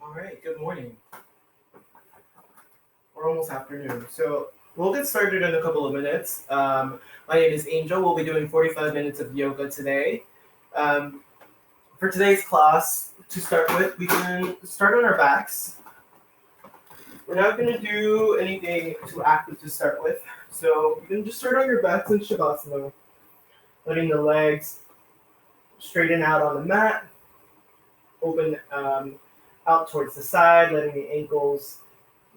All right, good morning. We're almost afternoon. So we'll get started in a couple of minutes. My name is Angel. We'll be doing 45 minutes of yoga today. Um, for today's class, to start with, we can start on our backs. We're not going to do anything too active to start with. So you can just start on your backs in Shavasana, letting the legs straighten out on the mat, open out towards the side, letting the ankles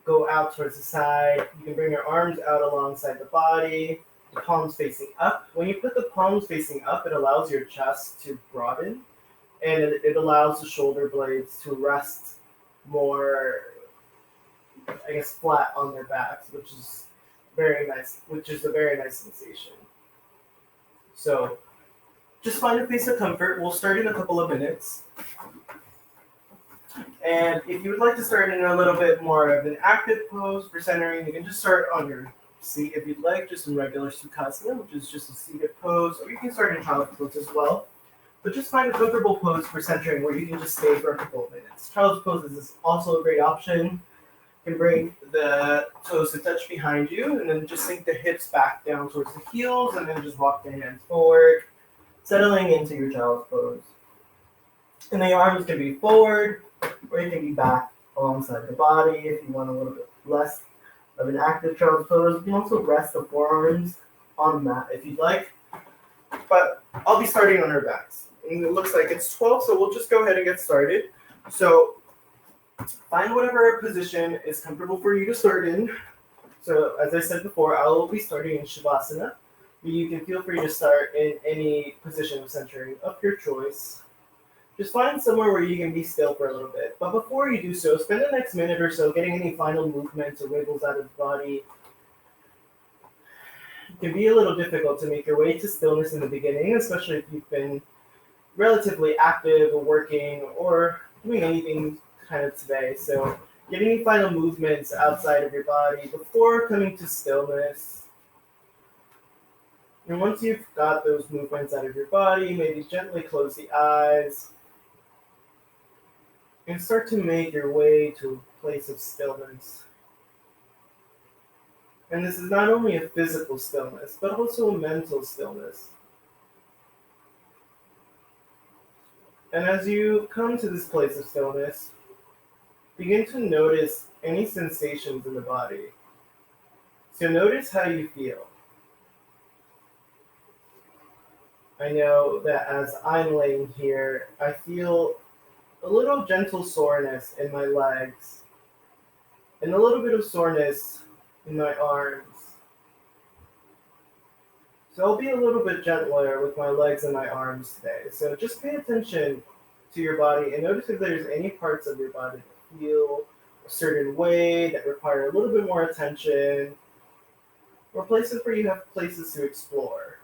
go out towards the side. You can bring your arms out alongside the body, the palms facing up. When you put the palms facing up, it allows your chest to broaden and it allows the shoulder blades to rest more, flat on their backs, which is very nice, which is a very nice sensation. So just find a place of comfort. We'll start in a couple of minutes. And if you would like to start in a little bit more of an active pose for centering, you can just start on your seat if you'd like, just in regular Sukhasana, which is just a seated pose, or you can start in child's pose as well. But just find a comfortable pose for centering where you can just stay for a couple of minutes. Child's pose is also a great option. You can bring the toes to touch behind you, and then just sink the hips back down towards the heels, and then just walk the hands forward, settling into your child's pose. And the arms can be forward, or you can be back alongside the body if you want a little bit less of an active child's pose. You can also rest the forearms on the mat if you'd like. But I'll be starting on our backs. And it looks like it's 12, so we'll just go ahead and get started. So find whatever position is comfortable for you to start in. So as I said before, I will be starting in Shavasana. You can feel free to start in any position of centering of your choice. Just find somewhere where you can be still for a little bit. But before you do so, spend the next minute or so getting any final movements or wiggles out of the body. It can be a little difficult to make your way to stillness in the beginning, especially if you've been relatively active or working or doing anything kind of today. So get any final movements outside of your body before coming to stillness. And once you've got those movements out of your body, maybe gently close the eyes and start to make your way to a place of stillness. And this is not only a physical stillness, but also a mental stillness. And as you come to this place of stillness, begin to notice any sensations in the body. So notice how you feel. I know that as I'm laying here, I feel a little gentle soreness in my legs and a little bit of soreness in my arms. So I'll be a little bit gentler with my legs and my arms today. So just pay attention to your body and notice if there's any parts of your body that feel a certain way that require a little bit more attention, or places where you have places to explore,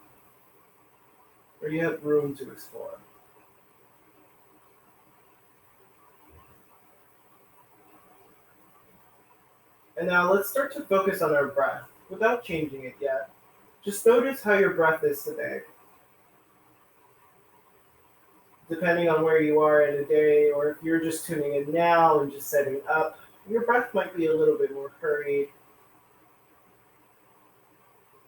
where you have room to explore. And now let's start to focus on our breath without changing it yet. Just notice how your breath is today. Depending on where you are in a day, or if you're just tuning in now and just setting up, your breath might be a little bit more hurried,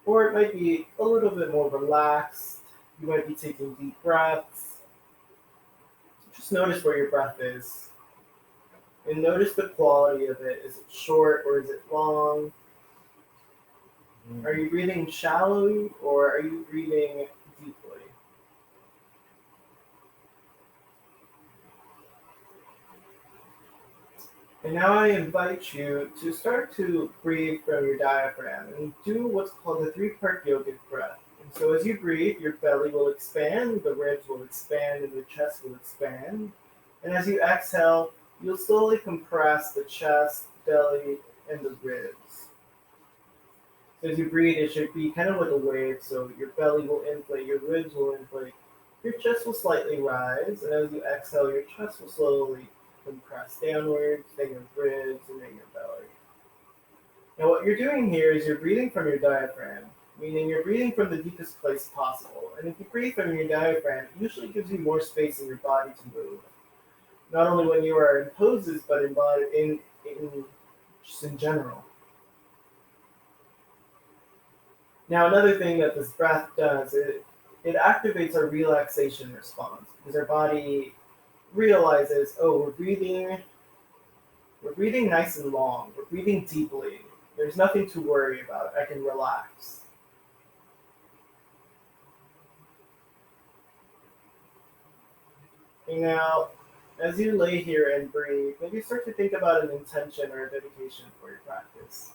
or it might be a little bit more relaxed. You might be taking deep breaths. Just notice where your breath is. And notice the quality of it. Is it short or is it long? Are you breathing shallowly or are you breathing deeply? And now I invite you to start to breathe from your diaphragm and do what's called the 3-part yogic breath. And so as you breathe, your belly will expand, the ribs will expand, and the chest will expand. And as you exhale, you'll slowly compress the chest, belly, and the ribs. So as you breathe, it should be kind of like a wave. So your belly will inflate, your ribs will inflate, your chest will slightly rise, and as you exhale, your chest will slowly compress downwards, then your ribs, and then your belly. Now what you're doing here is you're breathing from your diaphragm, meaning you're breathing from the deepest place possible. And if you breathe from your diaphragm, it usually gives you more space in your body to move. not only when you are in poses, but in just in general. Now, another thing that this breath does, it activates our relaxation response because our body realizes, oh, we're breathing nice and long, we're breathing deeply. There's nothing to worry about. I can relax. And now, as you lay here and breathe, maybe start to think about an intention or a dedication for your practice.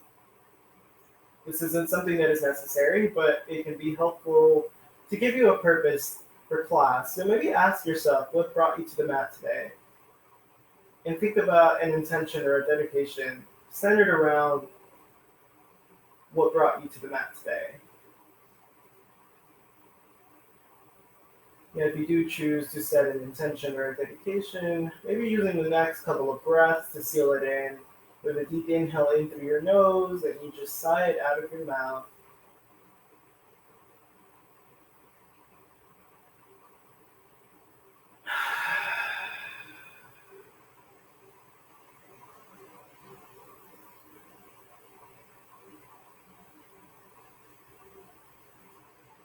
This isn't something that is necessary, but it can be helpful to give you a purpose for class. So maybe ask yourself what brought you to the mat today. And think about an intention or a dedication centered around what brought you to the mat today. And if you do choose to set an intention or a dedication, maybe using the next couple of breaths to seal it in, with a deep inhale in through your nose, and you just sigh it out of your mouth.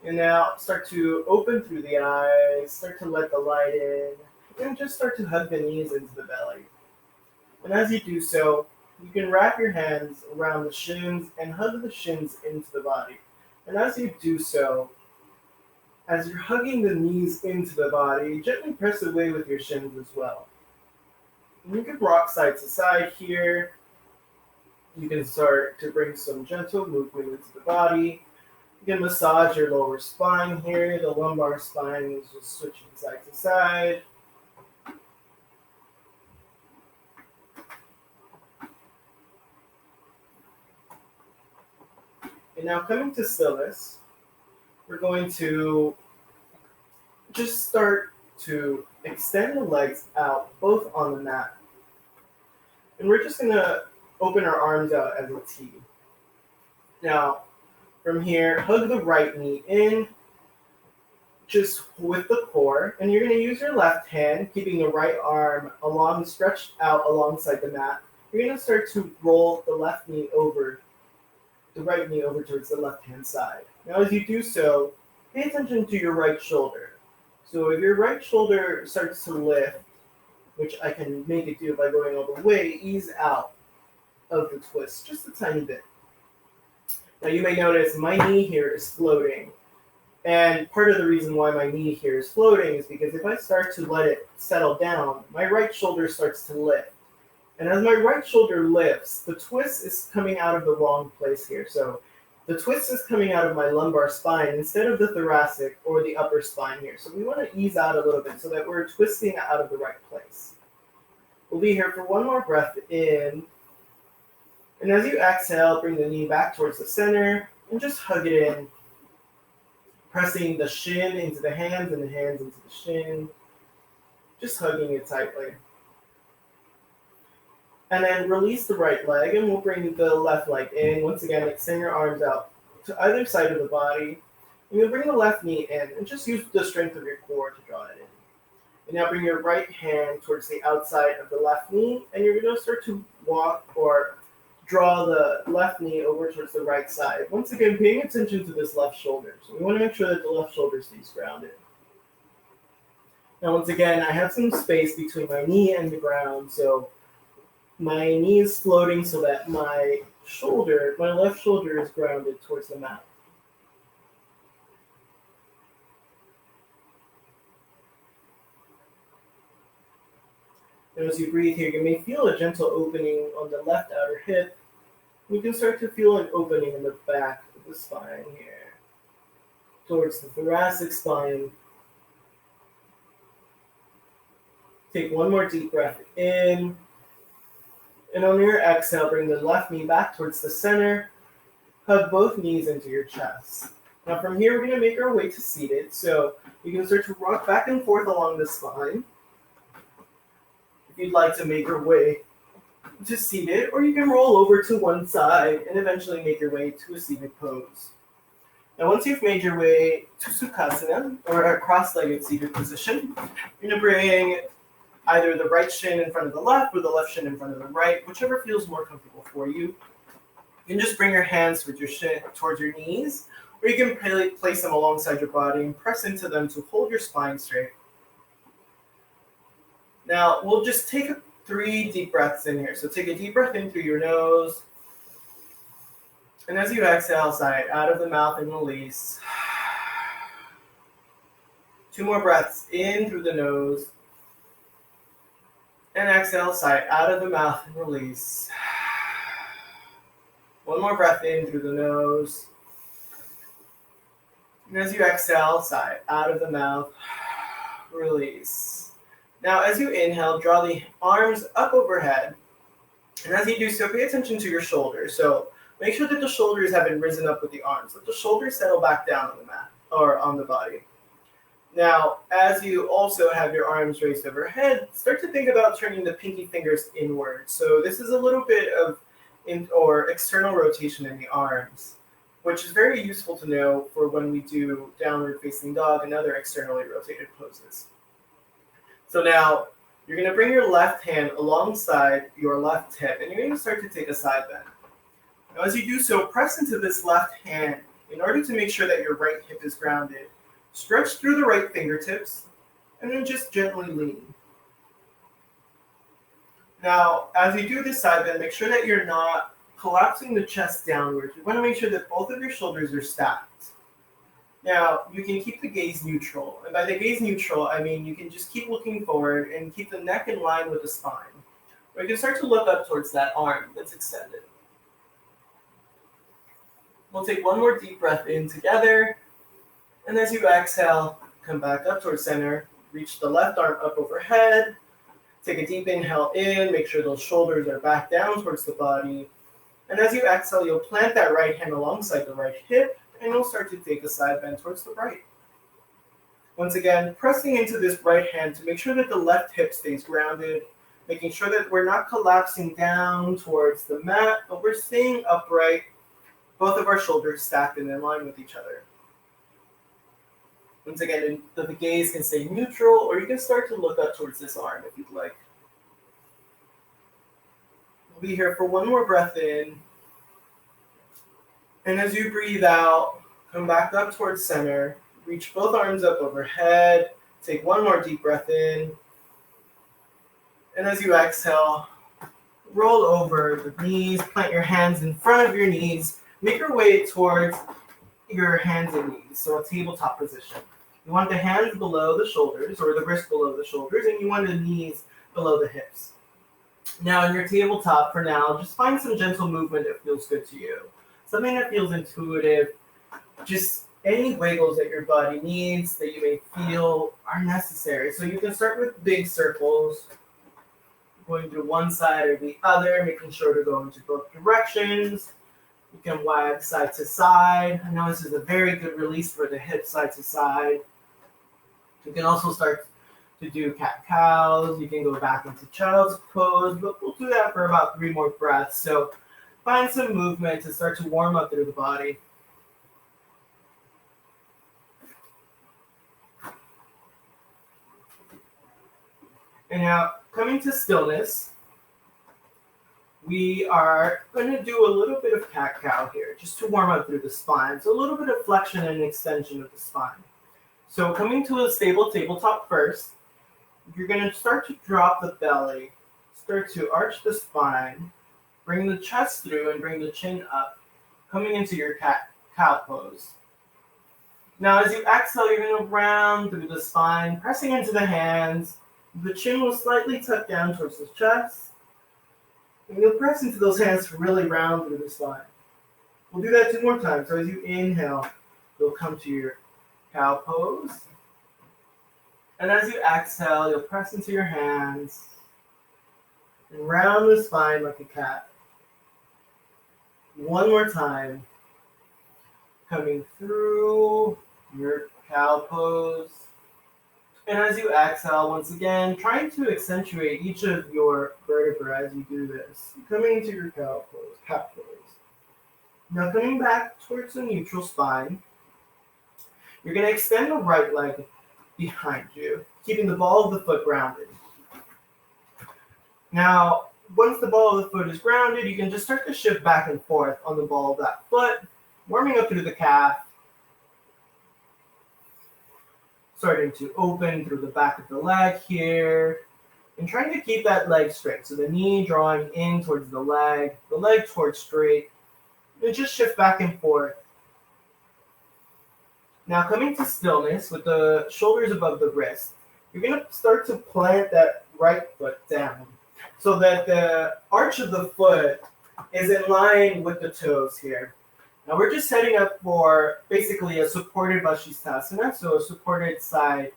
And now start to open through the eyes, start to let the light in, and just start to hug the knees into the belly. And as you do so, you can wrap your hands around the shins and hug the shins into the body. And as you do so, as you're hugging the knees into the body, gently press away with your shins as well. And you can rock side to side here. You can start to bring some gentle movement into the body. You can massage your lower spine here. The lumbar spine is just switching side to side. And now coming to stillness, we're going to just start to extend the legs out, both on the mat. And we're just going to open our arms out as a T. Now, from here, hug the right knee in, just with the core. And you're going to use your left hand, keeping the right arm stretched out alongside the mat. You're going to start to roll the right knee over towards the left-hand side. Now, as you do so, pay attention to your right shoulder. So if your right shoulder starts to lift, which I can make it do by going all the way, ease out of the twist just a tiny bit. Now you may notice my knee here is floating. And part of the reason why my knee here is floating is because if I start to let it settle down, my right shoulder starts to lift. And as my right shoulder lifts, the twist is coming out of the wrong place here. So the twist is coming out of my lumbar spine instead of the thoracic or the upper spine here. So we want to ease out a little bit so that we're twisting out of the right place. We'll be here for one more breath in. And as you exhale, bring the knee back towards the center and just hug it in, pressing the shin into the hands and the hands into the shin, just hugging it tightly. And then release the right leg, and we'll bring the left leg in. Once again, extend your arms out to either side of the body. And you'll bring the left knee in, and just use the strength of your core to draw it in. And now bring your right hand towards the outside of the left knee, and you're going to start to walk or draw the left knee over towards the right side. Once again, paying attention to this left shoulder. So we want to make sure that the left shoulder stays grounded. Now, once again, I have some space between my knee and the ground, so my knee is floating so that my left shoulder is grounded towards the mat. And as you breathe here, you may feel a gentle opening on the left outer hip. You can start to feel an opening in the back of the spine here, towards the thoracic spine. Take one more deep breath in. And on your exhale, bring the left knee back towards the center. Hug both knees into your chest. Now from here, we're going to make our way to seated. So you can start to rock back and forth along the spine. If you'd like to make your way to seated, or you can roll over to one side and eventually make your way to a seated pose. Now once you've made your way to Sukhasana, or a cross-legged seated position, you're going to bring either the right shin in front of the left or the left shin in front of the right, whichever feels more comfortable for you. You can just bring your hands with your shin towards your knees, or you can place them alongside your body and press into them to hold your spine straight. Now, we'll just take 3 deep breaths in here. So take a deep breath in through your nose. And as you exhale, sigh out of the mouth and release. 2 more breaths in through the nose. And exhale, sigh out of the mouth and release. 1 more breath in through the nose. And as you exhale, sigh out of the mouth, release. Now, as you inhale, draw the arms up overhead. And as you do so, pay attention to your shoulders. So make sure that the shoulders haven't risen up with the arms. Let the shoulders settle back down on the mat or on the body. Now, as you also have your arms raised overhead, start to think about turning the pinky fingers inward. So this is a little bit of external rotation in the arms, which is very useful to know for when we do downward facing dog and other externally rotated poses. So now you're going to bring your left hand alongside your left hip, and you're going to start to take a side bend. Now, as you do so, press into this left hand in order to make sure that your right hip is grounded. Stretch through the right fingertips, and then just gently lean. Now, as you do this side bend, make sure that you're not collapsing the chest downwards. You want to make sure that both of your shoulders are stacked. Now, you can keep the gaze neutral. And by the gaze neutral, I mean you can just keep looking forward and keep the neck in line with the spine. Or you can start to look up towards that arm that's extended. We'll take 1 more deep breath in together. And as you exhale, come back up towards center. Reach the left arm up overhead. Take a deep inhale in. Make sure those shoulders are back down towards the body. And as you exhale, you'll plant that right hand alongside the right hip. And you'll start to take a side bend towards the right. Once again, pressing into this right hand to make sure that the left hip stays grounded, making sure that we're not collapsing down towards the mat, but we're staying upright, both of our shoulders stacked and in line with each other. Once again, the gaze can stay neutral, or you can start to look up towards this arm if you'd like. We'll be here for 1 more breath in. And as you breathe out, come back up towards center. Reach both arms up overhead. Take 1 more deep breath in. And as you exhale, roll over the knees. Plant your hands in front of your knees. Make your way towards your hands and knees, so a tabletop position. You want the hands below the shoulders, or the wrists below the shoulders, and you want the knees below the hips. Now, in your tabletop, for now, just find some gentle movement that feels good to you. Something that feels intuitive, just any wiggles that your body needs that you may feel are necessary. So you can start with big circles, going to one side or the other, making sure to go into both directions. You can wag side to side. I know this is a very good release for the hip side to side. You can also start to do cat-cows. You can go back into child's pose, but we'll do that for about 3 more breaths. So find some movement to start to warm up through the body. And now, coming to stillness, we are going to do a little bit of cat-cow here, just to warm up through the spine. So a little bit of flexion and extension of the spine. So coming to a stable tabletop first, you're going to start to drop the belly, start to arch the spine, bring the chest through and bring the chin up, coming into your cat-cow pose. Now as you exhale, you're going to round through the spine, pressing into the hands. The chin will slightly tuck down towards the chest. And you'll press into those hands to really round through the spine. We'll do that 2 more times. So as you inhale, you'll come to your cow pose. And as you exhale, you'll press into your hands and round the spine like a cat. 1 more time. Coming through your cow pose. And as you exhale, once again, trying to accentuate each of your vertebrae as you do this. Coming into your cow pose, cat pose. Now coming back towards the neutral spine, you're going to extend the right leg behind you, keeping the ball of the foot grounded. Now, once the ball of the foot is grounded, you can just start to shift back and forth on the ball of that foot, warming up through the calf, starting to open through the back of the leg here, and trying to keep that leg straight. So the knee drawing in towards the leg towards straight, and just shift back and forth. Now coming to stillness with the shoulders above the wrist, you're going to start to plant that right foot down so that the arch of the foot is in line with the toes here. Now we're just setting up for basically a supported Shavasana, so a supported side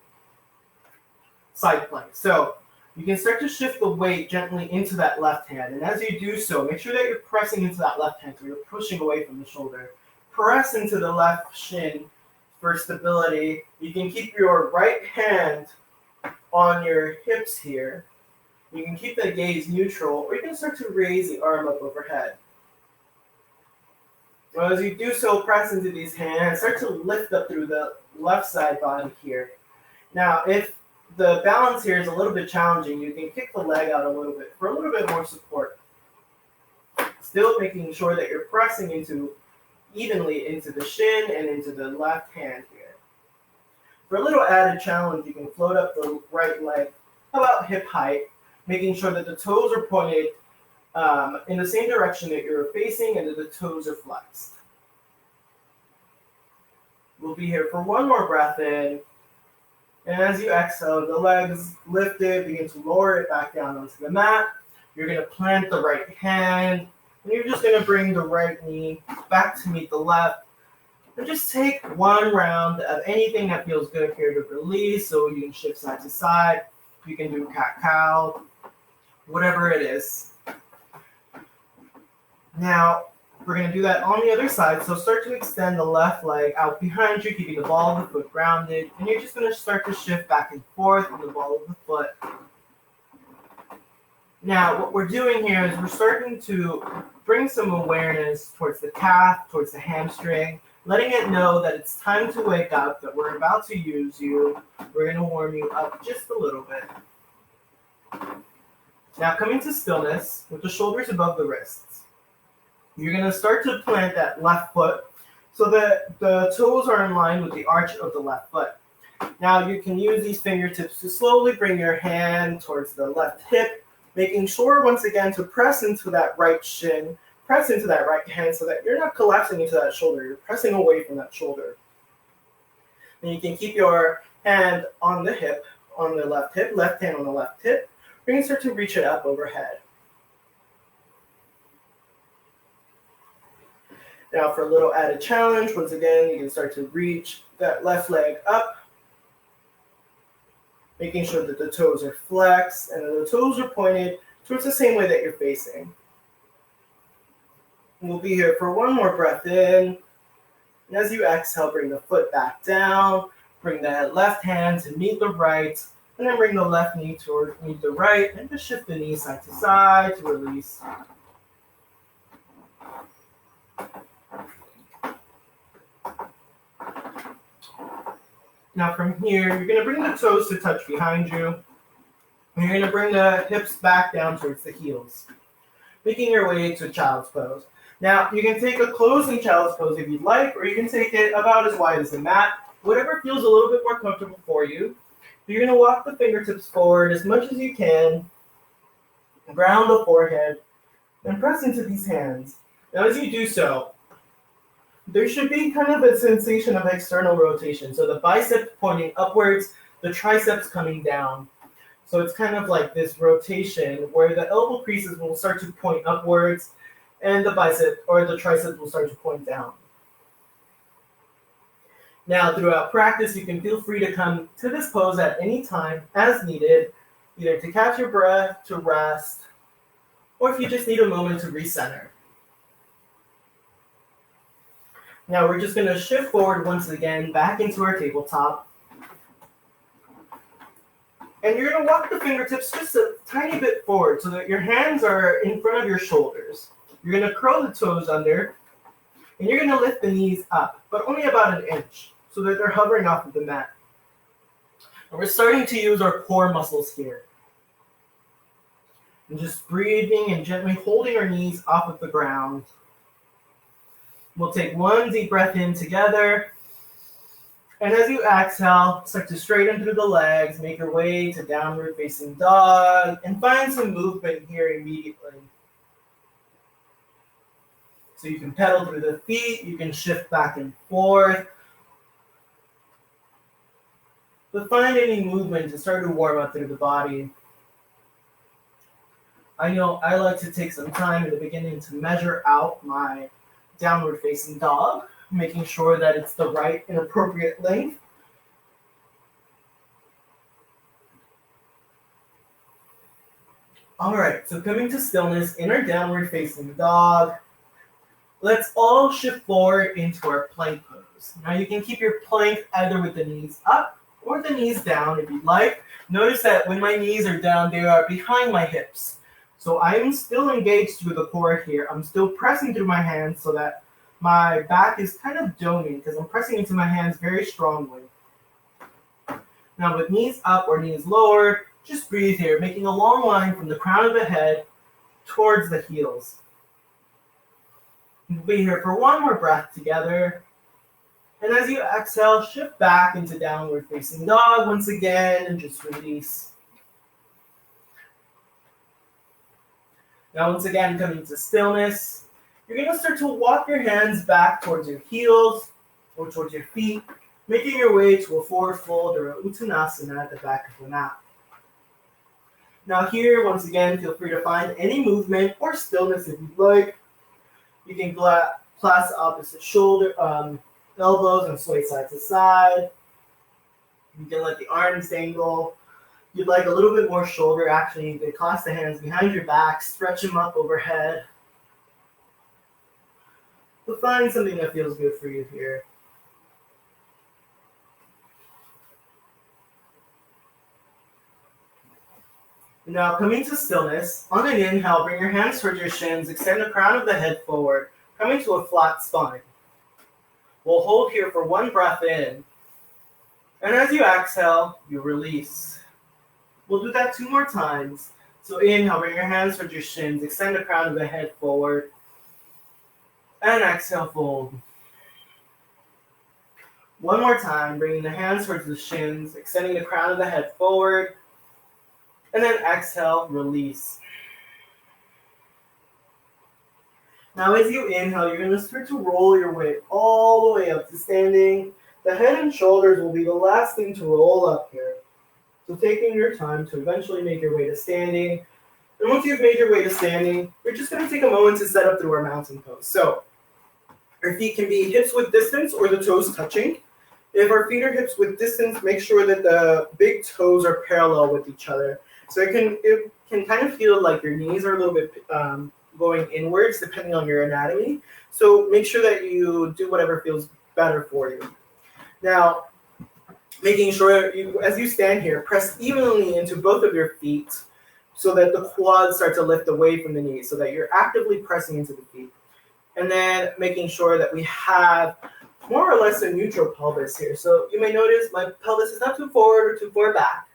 plank. So you can start to shift the weight gently into that left hand, and as you do so, make sure that you're pressing into that left hand, so you're pushing away from the shoulder. Press into the left shin for stability. You can keep your right hand on your hips here. You can keep the gaze neutral, or you can start to raise the arm up overhead. Well, as you do so, press into these hands, start to lift up through the left side body here. Now, if the balance here is a little bit challenging, you can kick the leg out a little bit for a little bit more support. Still making sure that you're pressing evenly into the shin and into the left hand here. For a little added challenge, you can float up the right leg about hip height, making sure that the toes are pointed in the same direction that you're facing and that the toes are flexed. We'll be here for one more breath in. And as you exhale, the legs lifted, begin to lower it back down onto the mat. You're going to plant the right hand, and you're just going to bring the right knee back to meet the left. And just take one round of anything that feels good here to release. So you can shift side to side. You can do cat-cow, whatever it is. Now, we're going to do that on the other side. So start to extend the left leg out behind you, keeping the ball of the foot grounded. And you're just going to start to shift back and forth on the ball of the foot. Now, what we're doing here is we're starting to bring some awareness towards the calf, towards the hamstring, letting it know that it's time to wake up, that we're about to use you. We're going to warm you up just a little bit. Now, coming to stillness with the shoulders above the wrists. You're going to start to plant that left foot so that the toes are in line with the arch of the left foot. Now you can use these fingertips to slowly bring your hand towards the left hip, making sure once again to press into that right shin, press into that right hand so that you're not collapsing into that shoulder, you're pressing away from that shoulder. And you can keep your hand on the hip, on the left hip, left hand on the left hip. You're going to start to reach it up overhead. Now for a little added challenge, once again, you can start to reach that left leg up, making sure that the toes are flexed and that the toes are pointed towards the same way that you're facing. We'll be here for one more breath in. And as you exhale, bring the foot back down, bring that left hand to meet the right, and then bring the left knee to meet the right, and just shift the knee side to side to release. Now from here, you're going to bring the toes to touch behind you. And you're going to bring the hips back down towards the heels, making your way to child's pose. Now, you can take a closing child's pose if you'd like, or you can take it about as wide as the mat, whatever feels a little bit more comfortable for you. You're going to walk the fingertips forward as much as you can, ground the forehead, and press into these hands. Now, as you do so, there should be kind of a sensation of external rotation. So the biceps pointing upwards, the triceps coming down. So it's kind of like this rotation where the elbow creases will start to point upwards and the bicep or the triceps will start to point down. Now, throughout practice, you can feel free to come to this pose at any time as needed, either to catch your breath, to rest, or if you just need a moment to recenter. Now we're just going to shift forward once again back into our tabletop. And you're going to walk the fingertips just a tiny bit forward so that your hands are in front of your shoulders. You're going to curl the toes under, and you're going to lift the knees up, but only about an inch, so that they're hovering off of the mat. And we're starting to use our core muscles here. And just breathing and gently holding our knees off of the ground. We'll take one deep breath in together. And as you exhale, start to straighten through the legs, make your way to downward facing dog, and find some movement here immediately. So you can pedal through the feet, you can shift back and forth. But find any movement to start to warm up through the body. I know I like to take some time in the beginning to measure out my downward facing dog, making sure that it's the right and appropriate length. All right, so coming to stillness in our downward facing dog, let's all shift forward into our plank pose. Now you can keep your plank either with the knees up or the knees down if you'd like. Notice that when my knees are down, they are behind my hips. So I am still engaged through the core here. I'm still pressing through my hands so that my back is kind of doming because I'm pressing into my hands very strongly. Now with knees up or knees lowered, just breathe here, making a long line from the crown of the head towards the heels. We'll be here for one more breath together. And as you exhale, shift back into downward facing dog once again and just release. Now once again, coming to stillness, you're going to start to walk your hands back towards your heels or towards your feet, making your way to a forward fold or a Uttanasana at the back of the mat. Now here, once again, feel free to find any movement or stillness if you'd like. You can clasp opposite shoulder, elbows and sway side to side. You can let the arms dangle. You'd like a little bit more shoulder action, you can clasp the hands behind your back, stretch them up overhead. But find something that feels good for you here. Now coming to stillness, on an inhale, bring your hands towards your shins, extend the crown of the head forward, coming to a flat spine. We'll hold here for one breath in. And as you exhale, you release. We'll do that 2 more times. So inhale, bring your hands towards your shins, extend the crown of the head forward. And exhale, fold. One more time, bringing the hands towards the shins, extending the crown of the head forward. And then exhale, release. Now as you inhale, you're going to start to roll your way all the way up to standing. The head and shoulders will be the last thing to roll up here. So taking your time to eventually make your way to standing. And once you've made your way to standing, we're just going to take a moment to set up through our mountain pose. So our feet can be hips width distance or the toes touching. If our feet are hips width distance, make sure that the big toes are parallel with each other. So it can kind of feel like your knees are a little bit going inwards depending on your anatomy. So make sure that you do whatever feels better for you. Now, making sure as you stand here, press evenly into both of your feet so that the quads start to lift away from the knees, so that you're actively pressing into the feet. And then making sure that we have more or less a neutral pelvis here. So you may notice my pelvis is not too forward or too far back.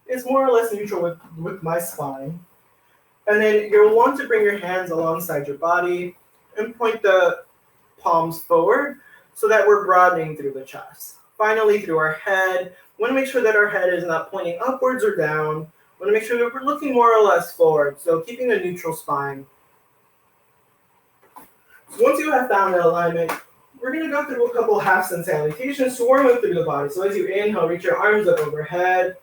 It's more or less neutral with my spine. And then you'll want to bring your hands alongside your body and point the palms forward so that we're broadening through the chest. Finally, through our head, we want to make sure that our head is not pointing upwards or down. We want to make sure that we're looking more or less forward, so keeping a neutral spine. So once you have found that alignment, we're going to go through a couple halves and salutations to warm up through the body. So as you inhale, reach your arms up overhead,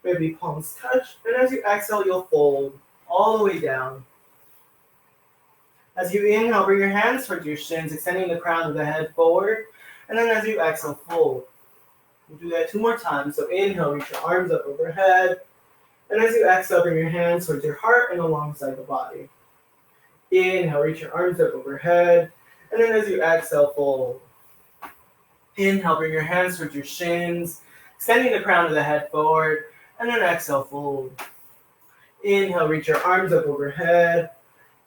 maybe palms touch, and as you exhale, you'll fold all the way down. As you inhale, bring your hands towards your shins, extending the crown of the head forward. And then as you exhale, fold. We'll do that 2 more times. So inhale, reach your arms up overhead. And as you exhale, bring your hands towards your heart and alongside the body. Inhale, reach your arms up overhead. And then as you exhale, fold. Inhale, bring your hands towards your shins, extending the crown of the head forward. And then exhale, fold. Inhale, reach your arms up overhead.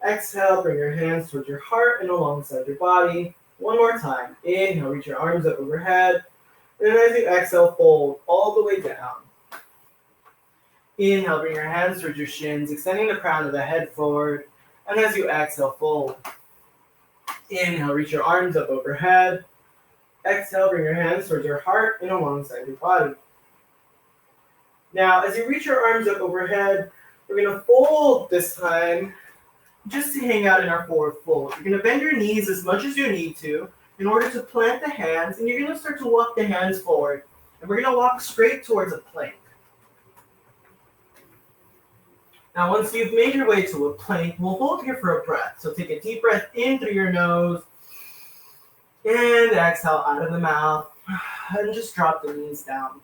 Exhale, bring your hands towards your heart and alongside your body. 1 more time. Inhale, reach your arms up overhead. And as you exhale, fold all the way down. Inhale, bring your hands towards your shins, extending the crown of the head forward. And as you exhale, fold. Inhale, reach your arms up overhead. Exhale, bring your hands towards your heart and alongside your body. Now, as you reach your arms up overhead, we're going to fold this time just to hang out in our forward fold. You're going to bend your knees as much as you need to in order to plant the hands, and you're going to start to walk the hands forward. And we're going to walk straight towards a plank. Now, once you've made your way to a plank, we'll hold here for a breath. So take a deep breath in through your nose and exhale out of the mouth, and just drop the knees down.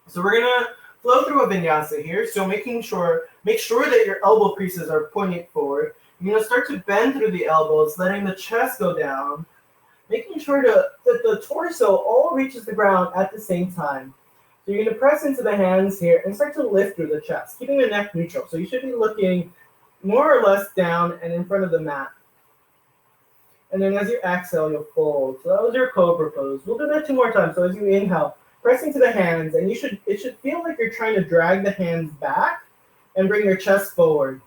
So we're going to flow through a vinyasa here. So make sure that your elbow creases are pointing forward. You're going to start to bend through the elbows, letting the chest go down, making sure that the torso all reaches the ground at the same time. So you're going to press into the hands here and start to lift through the chest, keeping the neck neutral. So you should be looking more or less down and in front of the mat. And then as you exhale, you'll fold. So that was your cobra pose. We'll do that 2 more times. So as you inhale, press into the hands, and it should feel like you're trying to drag the hands back and bring your chest forward.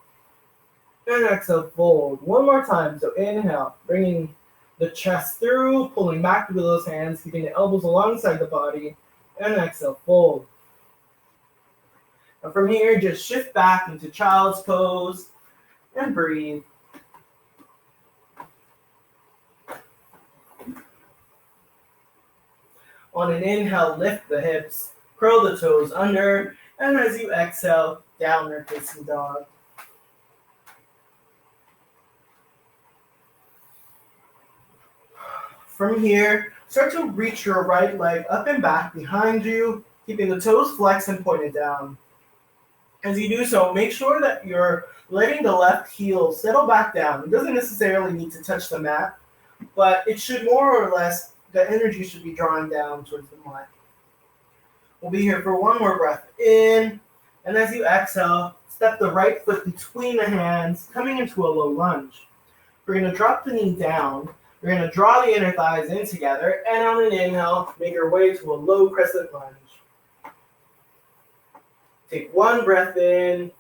And exhale, fold. 1 more time. So inhale, bringing the chest through, pulling back through those hands, keeping the elbows alongside the body. And exhale, fold. And from here, just shift back into child's pose and breathe. On an inhale, lift the hips, curl the toes under, and as you exhale, downward facing dog. From here, start to reach your right leg up and back behind you, keeping the toes flexed and pointed down. As you do so, make sure that you're letting the left heel settle back down. It doesn't necessarily need to touch the mat, but it should more or less, the energy should be drawing down towards the mat. We'll be here for 1 more breath in, and as you exhale, step the right foot between the hands, coming into a low lunge. We're going to drop the knee down. We're going to draw the inner thighs in together, and on an inhale, make your way to a low crescent lunge. Take 1 breath in,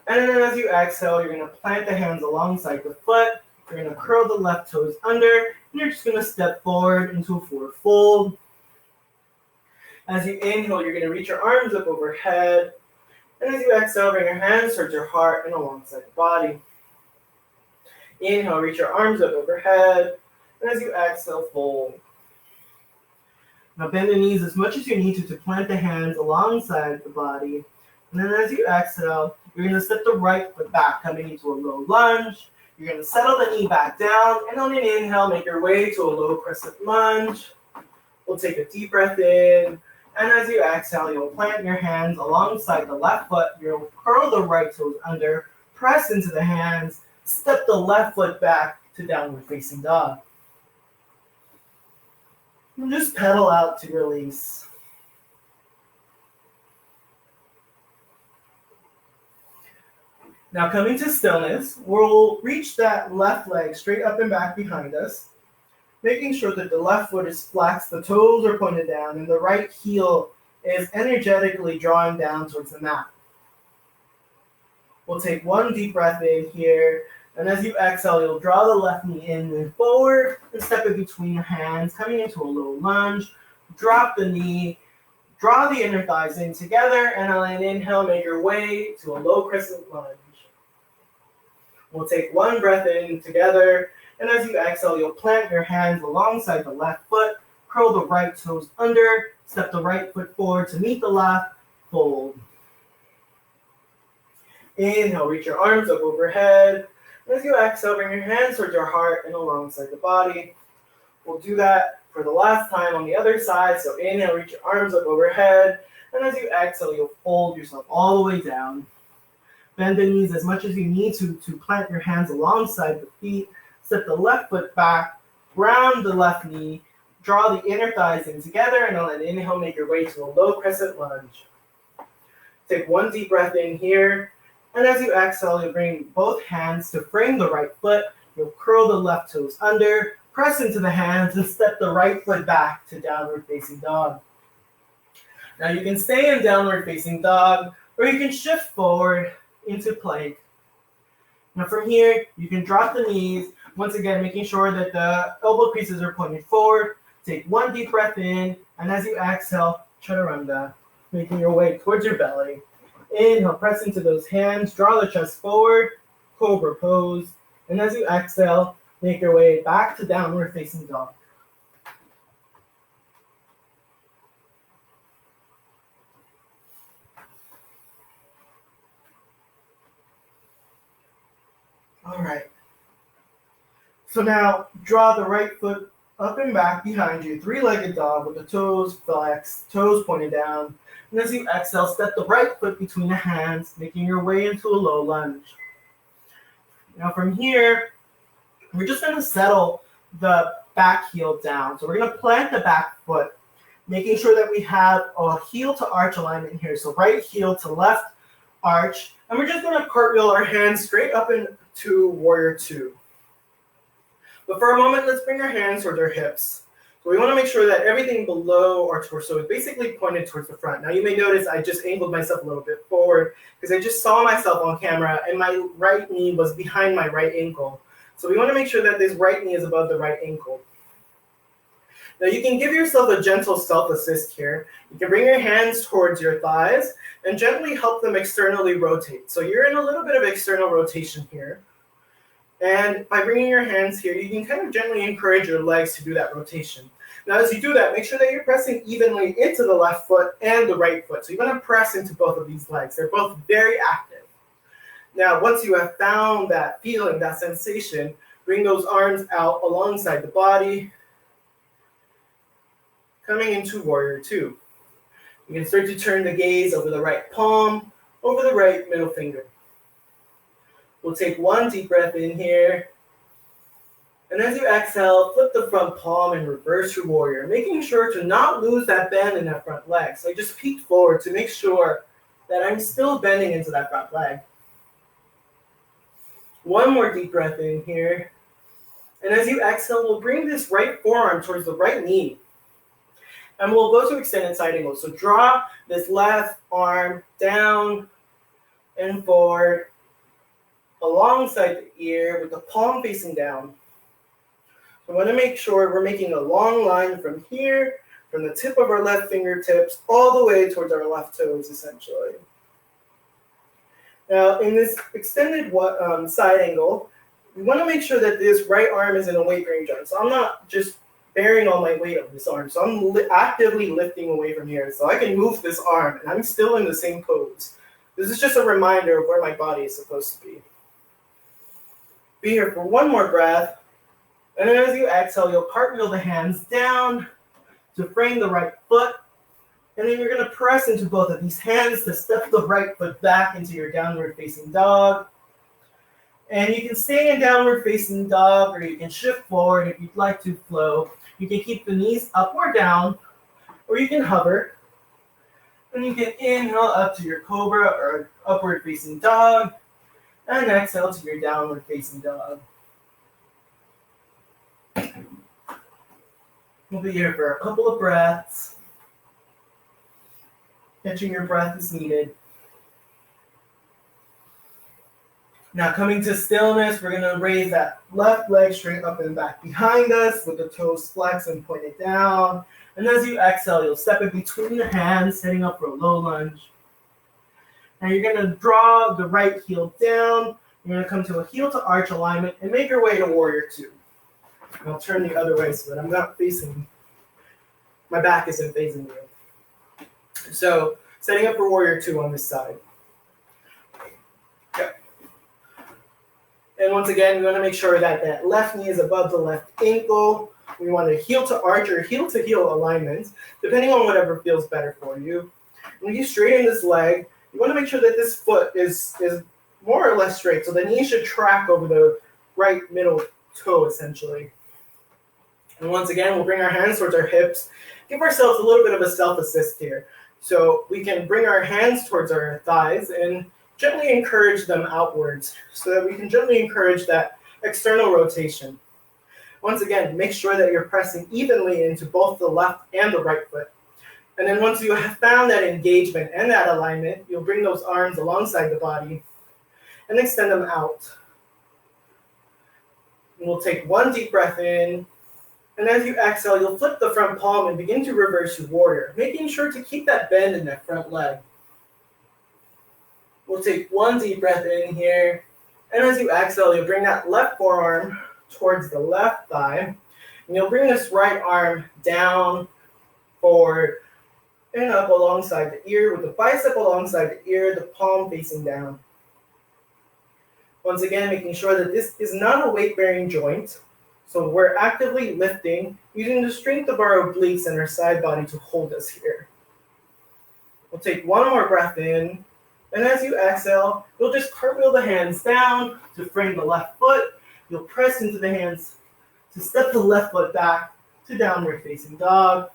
and then as you exhale, you're going to plant the hands alongside the foot. You're going to curl the left toes under, and you're just going to step forward into a forward fold. As you inhale, you're going to reach your arms up overhead, and as you exhale, bring your hands towards your heart and alongside the body. Inhale, reach your arms up overhead, and as you exhale, fold. Now bend the knees as much as you need to plant the hands alongside the body. And then as you exhale, you're going to step the right foot back, coming into a low lunge. You're going to settle the knee back down, and on an inhale, make your way to a low crescent lunge. We'll take a deep breath in, and as you exhale, you'll plant your hands alongside the left foot. You'll curl the right toes under, press into the hands, step the left foot back to downward facing dog. And just pedal out to release. Now coming to stillness, we'll reach that left leg straight up and back behind us, making sure that the left foot is flexed, the toes are pointed down, and the right heel is energetically drawing down towards the mat. We'll take 1 deep breath in here, and as you exhale, you'll draw the left knee in and forward, and step it between your hands, coming into a low lunge. Drop the knee, draw the inner thighs in together, and on an inhale, make your way to a low crescent lunge. We'll take 1 breath in together, and as you exhale, you'll plant your hands alongside the left foot, curl the right toes under, step the right foot forward to meet the left, fold. Inhale, reach your arms up overhead. And as you exhale, bring your hands towards your heart and alongside the body. We'll do that for the last time on the other side. So inhale, reach your arms up overhead. And as you exhale, you'll fold yourself all the way down. Bend the knees as much as you need to plant your hands alongside the feet. Step the left foot back, ground the left knee, draw the inner thighs in together, and on an inhale, make your way to a low crescent lunge. Take 1 deep breath in here, and as you exhale, you'll bring both hands to frame the right foot. You'll curl the left toes under, press into the hands, and step the right foot back to downward facing dog. Now you can stay in downward facing dog or you can shift forward into plank. Now from here, you can drop the knees, once again making sure that the elbow creases are pointed forward. Take one deep breath in, and as you exhale, chaturanga, making your way towards your belly. Inhale, press into those hands, draw the chest forward, cobra pose, and as you exhale, make your way back to downward facing dog. All right. So now draw the right foot up and back behind you, three-legged dog with the toes flexed, toes pointed down. And as you exhale, step the right foot between the hands, making your way into a low lunge. Now from here, we're just going to settle the back heel down. So we're going to plant the back foot, making sure that we have a heel to arch alignment here. So right heel to left arch. And we're just going to cartwheel our hands straight up into warrior two. But for a moment, let's bring our hands towards our hips. So we want to make sure that everything below our torso is basically pointed towards the front. Now you may notice I just angled myself a little bit forward because I just saw myself on camera and my right knee was behind my right ankle. So we want to make sure that this right knee is above the right ankle. Now you can give yourself a gentle self-assist here. You can bring your hands towards your thighs and gently help them externally rotate. So you're in a little bit of external rotation here. And by bringing your hands here, you can kind of gently encourage your legs to do that rotation. Now, as you do that, make sure that you're pressing evenly into the left foot and the right foot. So you're going to press into both of these legs. They're both very active. Now, once you have found that feeling, that sensation, bring those arms out alongside the body, coming into warrior two. You can start to turn the gaze over the right palm, over the right middle finger. We'll take one deep breath in here. And as you exhale, flip the front palm and reverse your warrior, making sure to not lose that bend in that front leg. So I just peek forward to make sure that I'm still bending into that front leg. One more deep breath in here. And as you exhale, we'll bring this right forearm towards the right knee. And we'll go to extended side angle. So draw this left arm down and forward alongside the ear with the palm facing down. So I want to make sure we're making a long line from here, from the tip of our left fingertips, all the way towards our left toes, essentially. Now, in this extended side angle, we want to make sure that this right arm is in a weight range arm. So I'm not just bearing all my weight on this arm. So I'm actively lifting away from here. So I can move this arm, and I'm still in the same pose. This is just a reminder of where my body is supposed to be. Be here for one more breath. And then as you exhale, you'll cartwheel the hands down to frame the right foot. And then you're going to press into both of these hands to step the right foot back into your downward facing dog. And you can stay in downward facing dog, or you can shift forward if you'd like to flow. You can keep the knees up or down, or you can hover. And you can inhale up to your cobra or upward facing dog, and exhale to your downward facing dog. We'll be here for a couple of breaths. Catching your breath as needed. Now coming to stillness, we're going to raise that left leg straight up and back behind us with the toes flexed and pointed down. And as you exhale, you'll step in between the hands, setting up for a low lunge. Now you're going to draw the right heel down. You're going to come to a heel to arch alignment and make your way to warrior two. And I'll turn the other way so that I'm not facing, my back isn't facing you. So setting up for warrior two on this side. Okay. And once again, we want to make sure that that left knee is above the left ankle. We want a heel to arch or heel to heel alignment, depending on whatever feels better for you. When you straighten this leg, you want to make sure that this foot is more or less straight. So the knee should track over the right middle toe, essentially. And once again, we'll bring our hands towards our hips. Give ourselves a little bit of a self-assist here. So we can bring our hands towards our thighs and gently encourage them outwards so that we can gently encourage that external rotation. Once again, make sure that you're pressing evenly into both the left and the right foot. And then once you have found that engagement and that alignment, you'll bring those arms alongside the body and extend them out. And we'll take one deep breath in. And as you exhale, you'll flip the front palm and begin to reverse your warrior, making sure to keep that bend in that front leg. We'll take one deep breath in here. And as you exhale, you'll bring that left forearm towards the left thigh. And you'll bring this right arm down, forward, and up alongside the ear, with the bicep alongside the ear, the palm facing down. Once again, making sure that this is not a weight-bearing joint. So we're actively lifting, using the strength of our obliques and our side body to hold us here. We'll take one more breath in. And as you exhale, you'll just cartwheel the hands down to frame the left foot. You'll press into the hands to step the left foot back to downward facing dog.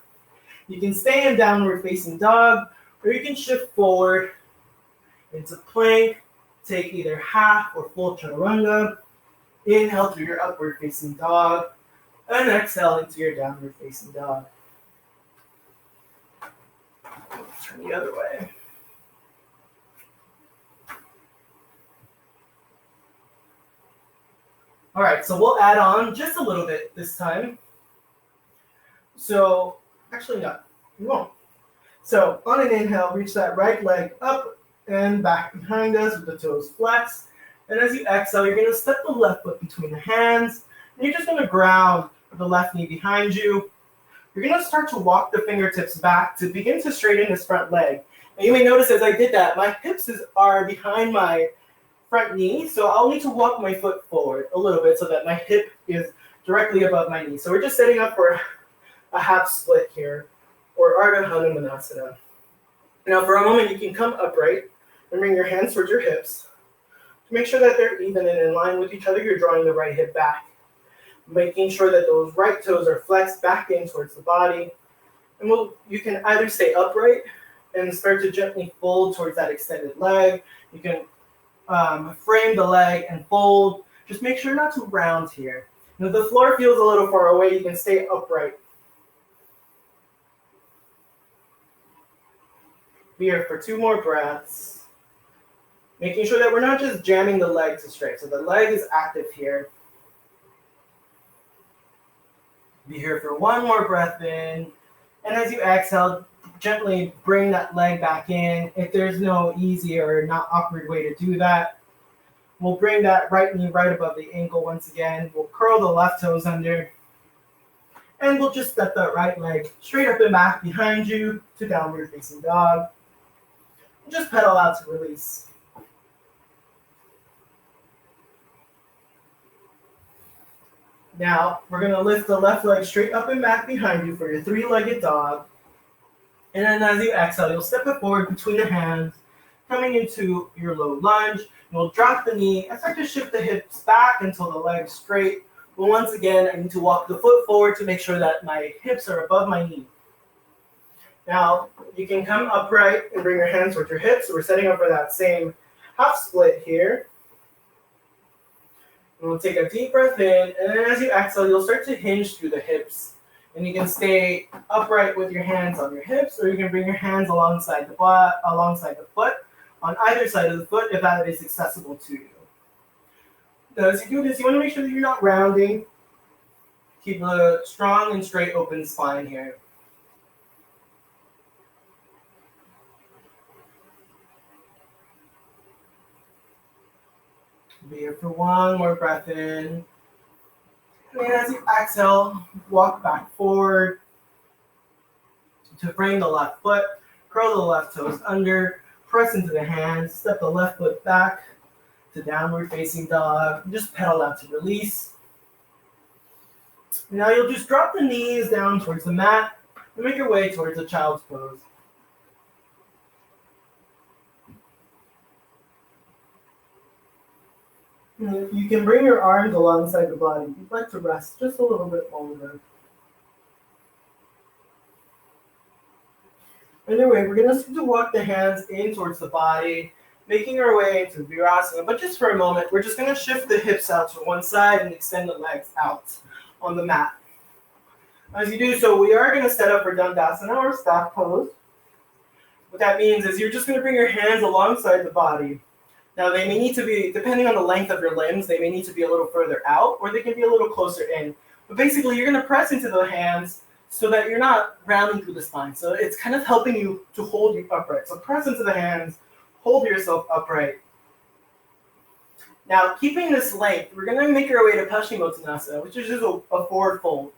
You can stay in downward facing dog, or you can shift forward into plank. Take either half or full chaturanga. Inhale through your upward facing dog, and exhale into your downward facing dog. Turn the other way. All right, so we'll add on just a little bit this time. So, actually no, we won't. So on an inhale, reach that right leg up and back behind us with the toes flexed. And as you exhale, you're gonna step the left foot between the hands, and you're just gonna ground the left knee behind you. You're gonna start to walk the fingertips back to begin to straighten this front leg. And you may notice as I did that, my hips are behind my front knee, so I'll need to walk my foot forward a little bit so that my hip is directly above my knee. So we're just setting up for a half split here, or Ardha Hanumanasana. Now for a moment, you can come upright and bring your hands towards your hips. To make sure that they're even and in line with each other, you're drawing the right hip back, making sure that those right toes are flexed back in towards the body. And you can either stay upright and start to gently fold towards that extended leg. You can frame the leg and fold. Just make sure not to round here. And if the floor feels a little far away, you can stay upright. Be here for 2 more breaths. Making sure that we're not just jamming the leg to straight. So the leg is active here. Be here for 1 more breath in. And as you exhale, gently bring that leg back in. If there's no easy or not awkward way to do that, we'll bring that right knee right above the ankle once again. We'll curl the left toes under. And we'll just step that right leg straight up and back behind you to downward facing dog. Just pedal out to release. Now, we're going to lift the left leg straight up and back behind you for your 3-legged dog. And then as you exhale, you'll step it forward between the hands, coming into your low lunge. You'll drop the knee and start to shift the hips back until the leg's straight. But once again, I need to walk the foot forward to make sure that my hips are above my knee. Now, you can come upright and bring your hands towards your hips. So we're setting up for that same half split here. And we'll take a deep breath in, and then as you exhale, you'll start to hinge through the hips. And you can stay upright with your hands on your hips, or you can bring your hands alongside the foot, on either side of the foot, if that is accessible to you. Now, as you do this, you want to make sure that you're not rounding. Keep a strong and straight open spine here. Be here for 1 more breath in. And as you exhale, walk back forward to frame the left foot, curl the left toes under, press into the hands, step the left foot back to downward facing dog. Just pedal out to release. Now you'll just drop the knees down towards the mat and make your way towards a child's pose. You can bring your arms alongside the body. You'd like to rest just a little bit longer. Anyway, we're going to start to walk the hands in towards the body, making our way into Virasana. But just for a moment, we're just going to shift the hips out to one side and extend the legs out on the mat. As you do so, we are going to set up for Dandasana or staff pose. What that means is you're just going to bring your hands alongside the body. Now they may need to be, depending on the length of your limbs, they may need to be a little further out or they can be a little closer in. But basically you're going to press into the hands so that you're not rounding through the spine. So it's kind of helping you to hold you upright. So press into the hands, hold yourself upright. Now keeping this length, we're going to make our way to Paschimottanasana, which is just a forward fold.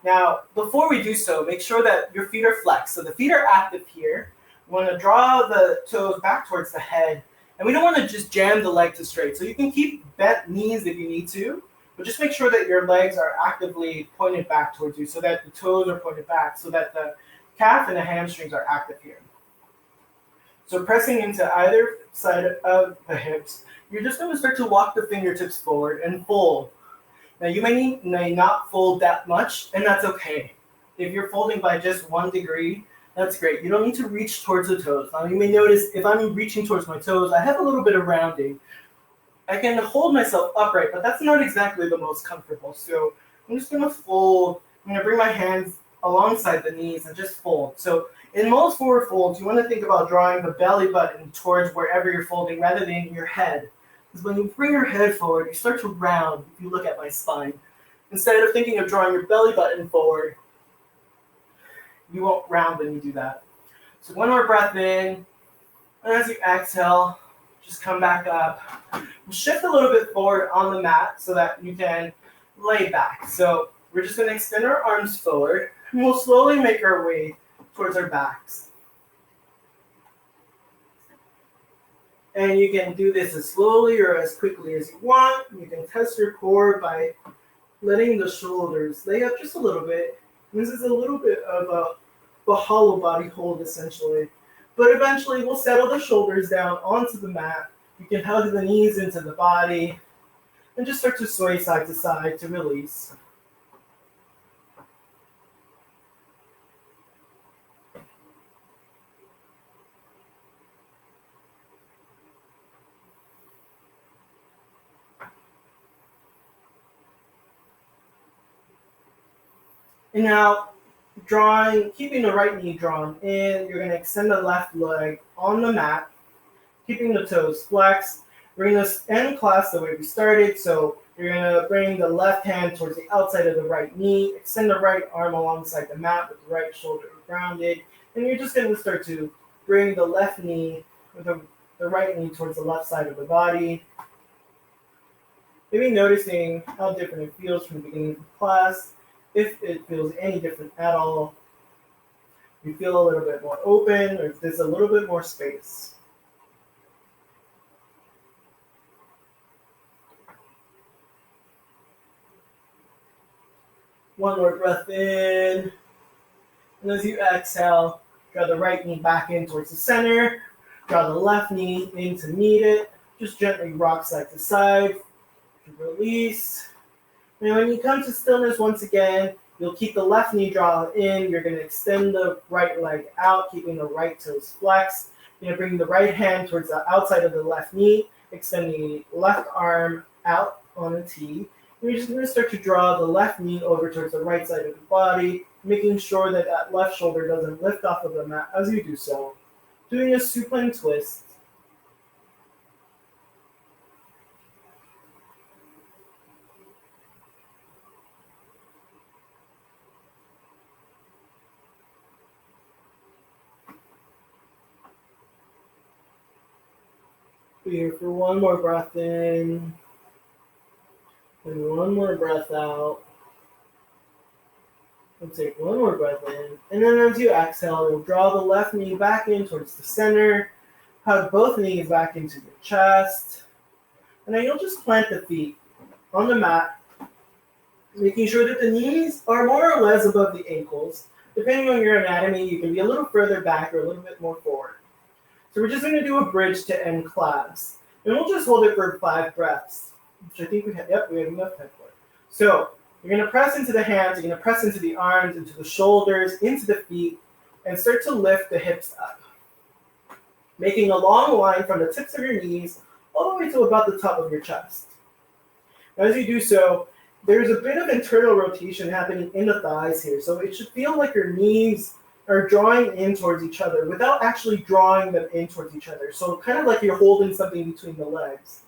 Now before we do so, make sure that your feet are flexed. So the feet are active here. We want to draw the toes back towards the head. And we don't want to just jam the leg to straight. So you can keep bent knees if you need to, but just make sure that your legs are actively pointed back towards you so that the toes are pointed back, so that the calf and the hamstrings are active here. So pressing into either side of the hips, you're just going to start to walk the fingertips forward and fold. Now you may not fold that much, and that's okay. If you're folding by just 1 degree, that's great. You don't need to reach towards the toes. Now you may notice if I'm reaching towards my toes, I have a little bit of rounding. I can hold myself upright, but that's not exactly the most comfortable. So I'm just going to fold. I'm going to bring my hands alongside the knees and just fold. So in most forward folds, you want to think about drawing the belly button towards wherever you're folding rather than your head. Because when you bring your head forward, you start to round if you look at my spine. Instead of thinking of drawing your belly button forward, you won't round when you do that. So one more breath in, and as you exhale, just come back up. Shift a little bit forward on the mat so that you can lay back. So we're just going to extend our arms forward, and we'll slowly make our way towards our backs. And you can do this as slowly or as quickly as you want. You can test your core by letting the shoulders lay up just a little bit. This is a little bit of a hollow body hold, essentially. But eventually, we'll settle the shoulders down onto the mat. You can hug the knees into the body and just start to sway side to side to release. And now, keeping the right knee drawn in, you're going to extend the left leg on the mat, keeping the toes flexed. Bring this end clasp the way we started. So you're going to bring the left hand towards the outside of the right knee, extend the right arm alongside the mat with the right shoulder grounded, and you're just going to start to bring the left knee, or the right knee towards the left side of the body. Maybe noticing how different it feels from the beginning of the class. If it feels any different at all, you feel a little bit more open, or if there's a little bit more space. One more breath in, and as you exhale, draw the right knee back in towards the center, draw the left knee in to meet it, just gently rock side to side, release. Now when you come to stillness once again, you'll keep the left knee drawn in. You're going to extend the right leg out, keeping the right toes flexed. You're going to bring the right hand towards the outside of the left knee, extend the left arm out on a T. And you're just going to start to draw the left knee over towards the right side of the body, making sure that that left shoulder doesn't lift off of the mat as you do so. Doing a supine twist. Here for one more breath in, and one more breath out. And take one more breath in, and then as you exhale, you'll draw the left knee back in towards the center, hug both knees back into your chest, and then you'll just plant the feet on the mat, making sure that the knees are more or less above the ankles. Depending on your anatomy, you can be a little further back or a little bit more forward. So we're just going to do a bridge to end class. And we'll just hold it for 5 breaths, which I think we have enough time for. So you're going to press into the hands, you're going to press into the arms, into the shoulders, into the feet, and start to lift the hips up. Making a long line from the tips of your knees all the way to about the top of your chest. As you do so, there's a bit of internal rotation happening in the thighs here. So it should feel like your knees are drawing in towards each other without actually drawing them in towards each other. So kind of like you're holding something between the legs.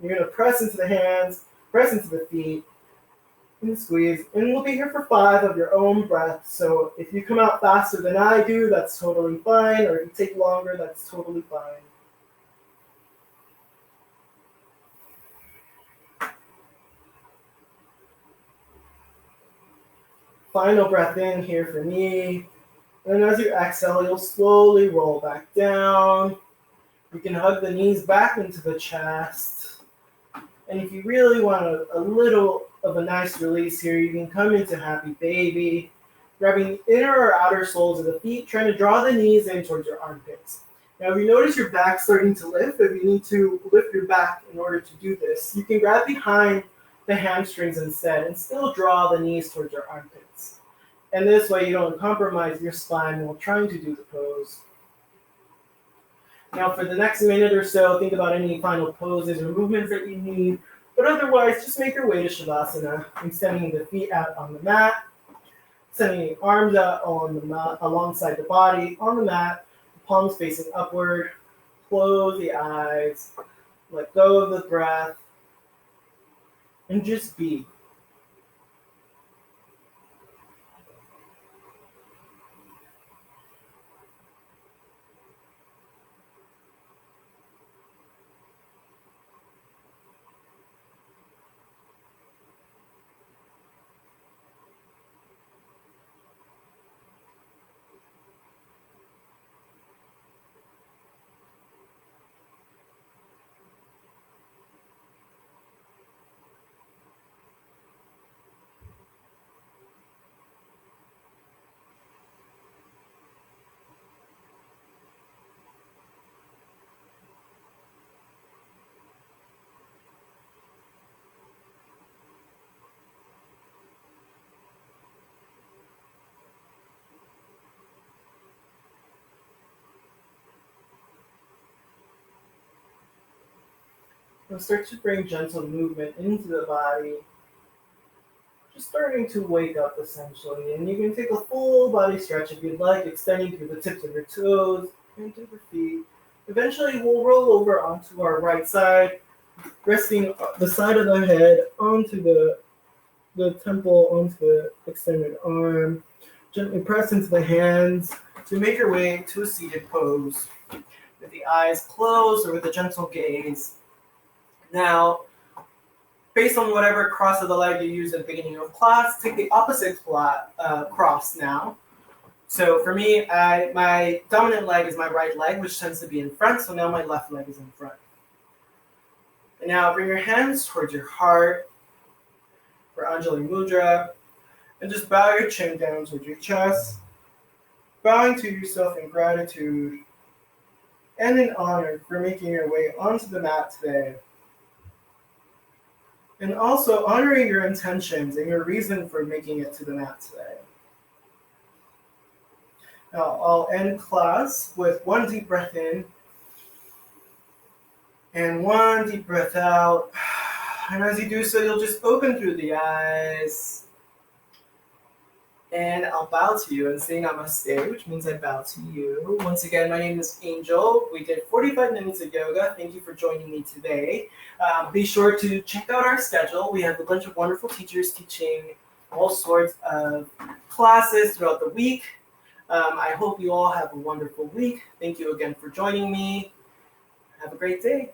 You're going to press into the hands, press into the feet, and squeeze. And we'll be here for 5 of your own breaths. So if you come out faster than I do, that's totally fine. Or if you take longer, that's totally fine. Final breath in here for me. And as you exhale, you'll slowly roll back down. You can hug the knees back into the chest. And if you really want a little of a nice release here, you can come into Happy Baby, grabbing the inner or outer soles of the feet, trying to draw the knees in towards your armpits. Now, if you notice your back starting to lift, if you need to lift your back in order to do this, you can grab behind the hamstrings instead and still draw the knees towards your armpits. And this way you don't compromise your spine while trying to do the pose. Now for the next minute or so, think about any final poses or movements that you need, but otherwise just make your way to Shavasana, extending the feet out on the mat, sending the arms out on the mat, alongside the body on the mat, the palms facing upward, close the eyes, let go of the breath, and just be. And start to bring gentle movement into the body, just starting to wake up essentially. And you can take a full body stretch if you'd like, extending through the tips of your toes, into the feet. Eventually we'll roll over onto our right side, resting the side of the head onto the temple, onto the extended arm. Gently press into the hands to make your way to a seated pose with the eyes closed or with a gentle gaze. Now, based on whatever cross of the leg you used at the beginning of class, take the opposite cross now. So for me, my dominant leg is my right leg, which tends to be in front, so now my left leg is in front. And now bring your hands towards your heart for Anjali Mudra, and just bow your chin down towards your chest, bowing to yourself in gratitude and in honor for making your way onto the mat today. And also honoring your intentions and your reason for making it to the mat today. Now I'll end class with 1 deep breath in and 1 deep breath out. And as you do so, you'll just open through the eyes. And I'll bow to you and say namaste, which means I bow to you. Once again, my name is Angel. We did 45 minutes of yoga. Thank you for joining me today. Be sure to check out our schedule. We have a bunch of wonderful teachers teaching all sorts of classes throughout the week. I hope you all have a wonderful week. Thank you again for joining me. Have a great day.